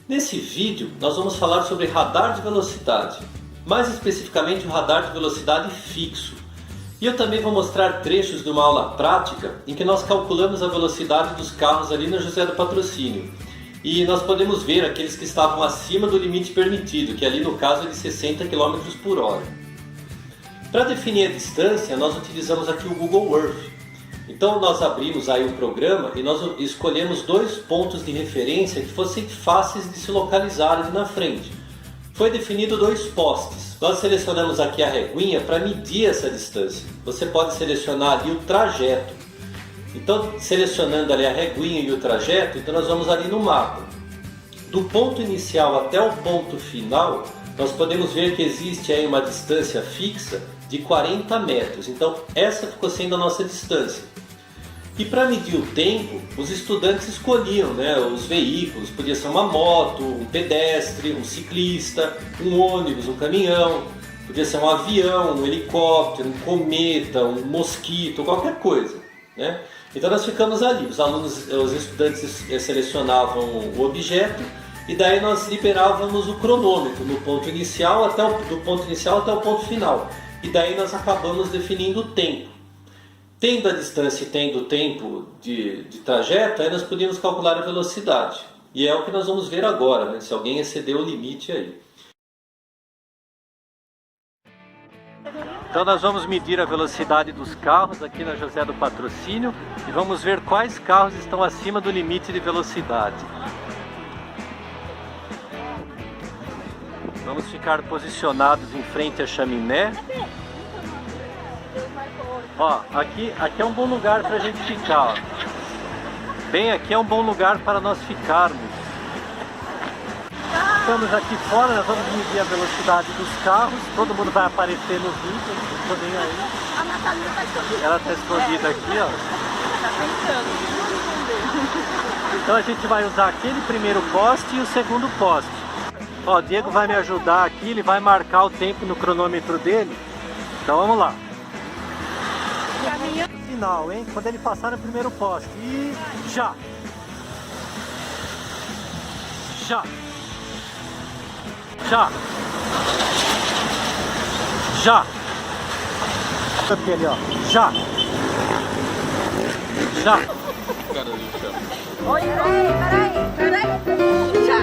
Nesse vídeo nós vamos falar sobre radar de velocidade, mais especificamente o radar de velocidade fixo. E eu também vou mostrar trechos de uma aula prática em que nós calculamos a velocidade dos carros ali na José do Patrocínio. E nós podemos ver aqueles que estavam acima do limite permitido, que ali no caso é de 60 km por hora. Para definir a distância, nós utilizamos aqui o Google Earth. Então nós abrimos aí o programa e nós escolhemos dois pontos de referência que fossem fáceis de se localizar ali na frente. Foi definido dois postes. Nós selecionamos aqui a reguinha para medir essa distância. Você pode selecionar ali o trajeto. Então, selecionando ali a reguinha e o trajeto, então nós vamos ali no mapa. Do ponto inicial até o ponto final, nós podemos ver que existe aí uma distância fixa de 40 metros. Então, essa ficou sendo a nossa distância. E para medir o tempo, os estudantes escolhiam, os veículos. Podia ser uma moto, um pedestre, um ciclista, um ônibus, um caminhão. Podia ser um avião, um helicóptero, um cometa, um mosquito, qualquer coisa. Então nós ficamos ali, os estudantes selecionavam o objeto e daí nós liberávamos o cronômetro do ponto inicial até o ponto final. E daí nós acabamos definindo o tempo. Tendo a distância e tendo o tempo de trajeto, aí nós podíamos calcular a velocidade. E é o que nós vamos ver agora, se alguém excedeu o limite aí. Então nós vamos medir a velocidade dos carros aqui na José do Patrocínio e vamos ver quais carros estão acima do limite de velocidade. Vamos ficar posicionados em frente à chaminé. Ó, aqui é um bom lugar para a gente ficar. Ó. Bem aqui é um bom lugar para nós ficarmos. Estamos aqui fora, nós vamos medir a velocidade dos carros. Todo mundo vai aparecer no vídeo, não estou nem aí. A Natalia está escondida. Ela está escondida aqui, ó. Está pensando. Então a gente vai usar aquele primeiro poste e o segundo poste. Ó, o Diego vai me ajudar aqui, ele vai marcar o tempo no cronômetro dele. Então vamos lá. Final, hein? Quando ele passar no primeiro poste. E já! Já! Já! Já! Aqui ali, ó. Já! Já! Oi, peraí. Já!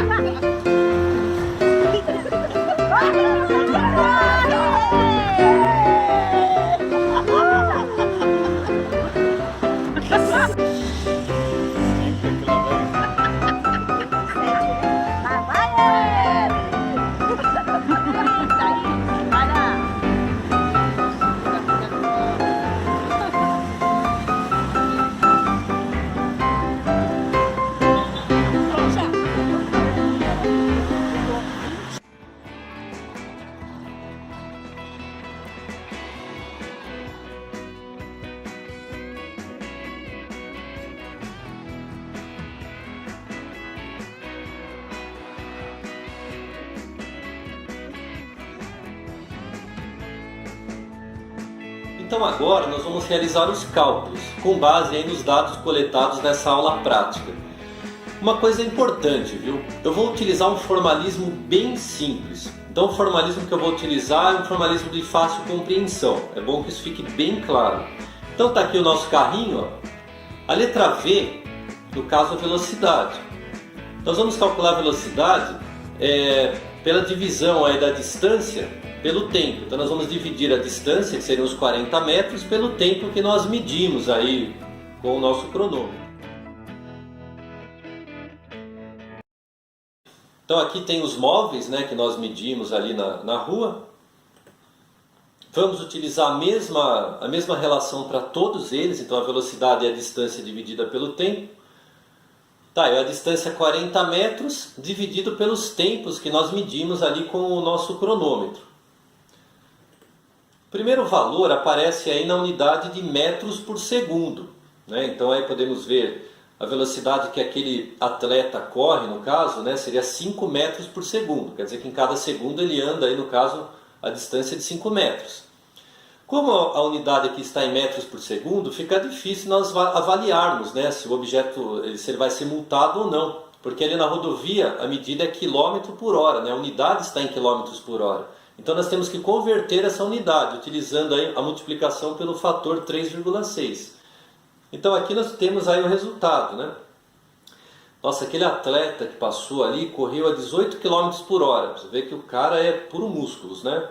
Então agora nós vamos realizar os cálculos, com base aí nos dados coletados nessa aula prática. Uma coisa importante, viu? Eu vou utilizar um formalismo bem simples. Então o formalismo que eu vou utilizar é um formalismo de fácil compreensão. É bom que isso fique bem claro. Então está aqui o nosso carrinho, ó. A letra V, no caso a velocidade. Nós vamos calcular a velocidade pela divisão aí da distância pelo tempo. Então nós vamos dividir a distância, que seriam os 40 metros, pelo tempo que nós medimos aí com o nosso cronômetro. Então aqui tem os móveis, que nós medimos ali na rua. Vamos utilizar a mesma relação para todos eles, então a velocidade é a distância dividida pelo tempo. Tá, a distância é 40 metros dividido pelos tempos que nós medimos ali com o nosso cronômetro. O primeiro valor aparece aí na unidade de metros por segundo. Então aí podemos ver a velocidade que aquele atleta corre, no caso, seria 5 metros por segundo. Quer dizer que em cada segundo ele anda, aí, no caso, a distância de 5 metros. Como a unidade aqui está em metros por segundo, fica difícil nós avaliarmos se o objeto se ele vai ser multado ou não. Porque ali na rodovia a medida é quilômetro por hora, né? A unidade está em quilômetros por hora. Então nós temos que converter essa unidade, utilizando aí a multiplicação pelo fator 3,6. Então aqui nós temos aí o resultado, né? Nossa, aquele atleta que passou ali correu a 18 km por hora. Você vê que o cara é puro músculos, né?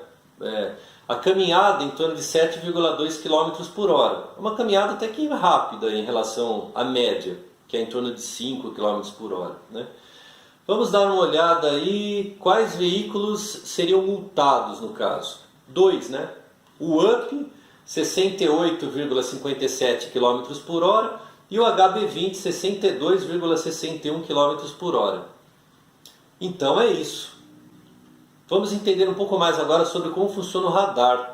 A caminhada em torno de 7,2 km por hora. É uma caminhada até que rápida em relação à média, que é em torno de 5 km por hora, né? Vamos dar uma olhada aí quais veículos seriam multados no caso. 2, né? O UP, 68,57 km por hora e o HB20, 62,61 km por hora. Então é isso. Vamos entender um pouco mais agora sobre como funciona o radar.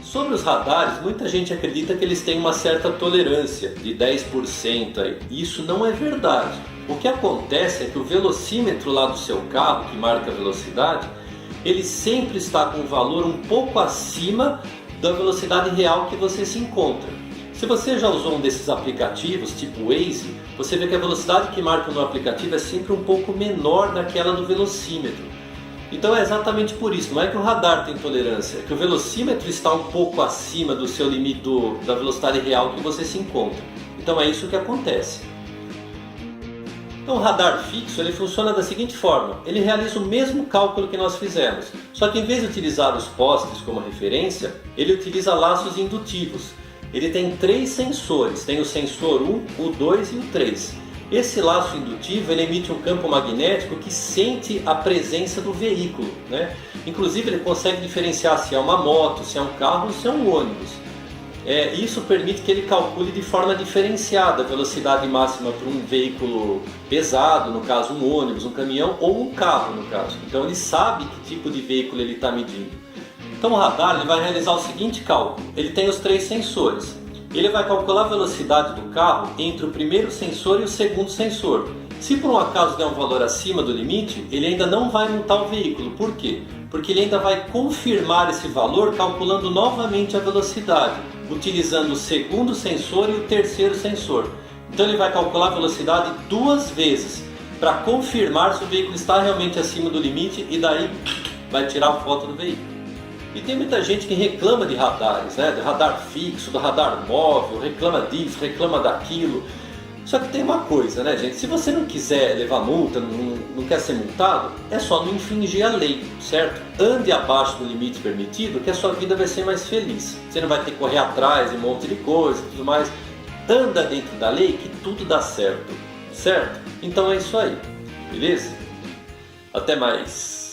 Sobre os radares, muita gente acredita que eles têm uma certa tolerância, de 10% aí. Isso não é verdade. O que acontece é que o velocímetro lá do seu carro, que marca a velocidade, ele sempre está com um valor um pouco acima da velocidade real que você se encontra. Se você já usou um desses aplicativos, tipo Waze, você vê que a velocidade que marca no aplicativo é sempre um pouco menor daquela do velocímetro. Então é exatamente por isso, não é que o radar tem tolerância, é que o velocímetro está um pouco acima do seu limite da velocidade real que você se encontra. Então é isso que acontece. Então o radar fixo ele funciona da seguinte forma, ele realiza o mesmo cálculo que nós fizemos, só que em vez de utilizar os postes como referência, ele utiliza laços indutivos. Ele tem 3 sensores, tem o sensor 1, o 2 e o 3. Esse laço indutivo ele emite um campo magnético que sente a presença do veículo, né? Inclusive ele consegue diferenciar se é uma moto, se é um carro ou se é um ônibus. Isso permite que ele calcule de forma diferenciada a velocidade máxima para um veículo pesado, no caso um ônibus, um caminhão ou um carro no caso. Então ele sabe que tipo de veículo ele está medindo. Então o radar ele vai realizar o seguinte cálculo, ele tem os 3 sensores. Ele vai calcular a velocidade do carro entre o primeiro sensor e o segundo sensor. Se por um acaso der um valor acima do limite, ele ainda não vai multar o veículo. Por quê? Porque ele ainda vai confirmar esse valor calculando novamente a velocidade, utilizando o segundo sensor e o terceiro sensor. Então ele vai calcular a velocidade 2 vezes, para confirmar se o veículo está realmente acima do limite e daí vai tirar a foto do veículo. E tem muita gente que reclama de radares, né? Do radar fixo, do radar móvel, reclama disso, reclama daquilo. Só que tem uma coisa, né, gente? Se você não quiser levar multa, não quer ser multado, é só não infringir a lei, certo? Ande abaixo do limite permitido que a sua vida vai ser mais feliz. Você não vai ter que correr atrás de um monte de coisa e tudo mais. Anda dentro da lei que tudo dá certo, certo? Então é isso aí, beleza? Até mais!